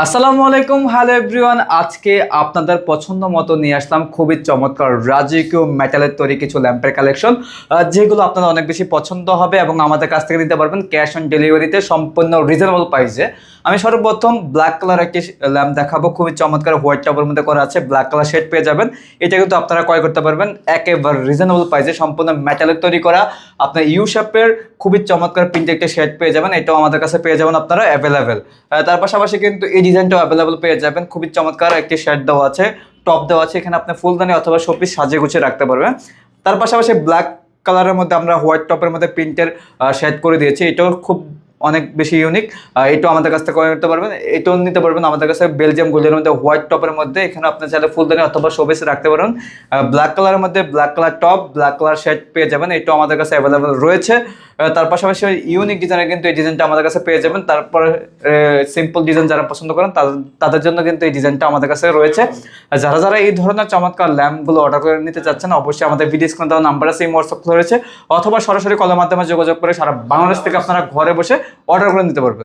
আসসালামু আলাইকুম, hello everyone. আজকে আপনাদের পছন্দ মতো নিয়ে আসলাম খুবই চমৎকার রাজকীয় মেটালের তৈরি কিছু ল্যাম্পের কালেকশন, যেগুলো আপনাদের অনেক বেশি পছন্দ হবে এবং আমাদের কাছ থেকে নিতে পারবেন ক্যাশ অন ডেলিভারিতে সম্পূর্ণ রিজনেবল প্রাইসে। আমি সর্বপ্রথম ব্ল্যাক কালার একটি ল্যাম্প দেখাবো, খুবই চমৎকার হোয়াইট টপের মধ্যে করা আছে, ব্ল্যাক কালার শেড পেয়ে যাবেন। এটা কিন্তু আপনারা ক্রয় করতে পারবেন একেবারে রিজনেবল প্রাইসে, সম্পূর্ণ মেটালের তৈরি করা। আপনার ইউ শেপের খুবই চমৎকার প্রিন্টের একটা শেড পেয়ে যাবেন, এটাও আমাদের কাছে পেয়ে যাবেন আপনারা অ্যাভেলেবেল। তার পাশাপাশি কিন্তু এই ডিজাইনটাও অ্যাভেলেবল পেয়ে যাবেন, খুবই চমৎকার একটি শেড দেওয়া আছে, টপ দেওয়া আছে, এখানে আপনি ফুলদানি অথবা শোপিস সাজিয়ে গুছিয়ে রাখতে পারবেন। তার পাশাপাশি ব্ল্যাক কালারের মধ্যে আমরা হোয়াইট টপের মধ্যে প্রিন্টের শেড করে দিয়েছি, এটাও খুব অনেক বেশি ইউনিক। এটাও আমাদের কাছ থেকে করে নিতে পারবেন, এটাও নিতে পারবেন আমাদের কাছে বেলজিয়াম গোল্ডের মধ্যে হোয়াইট টপের মধ্যে, এখানে আপনি চাইলে ফুলদানি অথবা শোপিস রাখতে পারেন। ব্ল্যাক কালারের মধ্যে black colour top, black colour shade পেয়ে যাবেন, এটাও আমাদের কাছে অ্যাভেলেবেল রয়েছে। তার পাশাপাশি ইউনিক ডিজাইনের কিন্তু এই ডিজাইনটা আমাদের কাছে পেয়ে যাবেন। তারপরে সিম্পল ডিজাইন যারা পছন্দ করেন তাদের জন্য কিন্তু এই ডিজাইনটা আমাদের কাছে রয়েছে। যারা যারা এই ধরনের চমৎকার ল্যাম্পগুলো অর্ডার করে নিতে চাচ্ছেন, অবশ্যই আমাদের ভিডিও স্ক্রিনে দেওয়া নাম্বার আছে, এই হোয়াটসঅ্যাপ রয়েছে, অথবা সরাসরি কলের মাধ্যমে যোগাযোগ করে সারা বাংলাদেশ থেকে আপনারা ঘরে বসে অর্ডার করে নিতে পারবেন।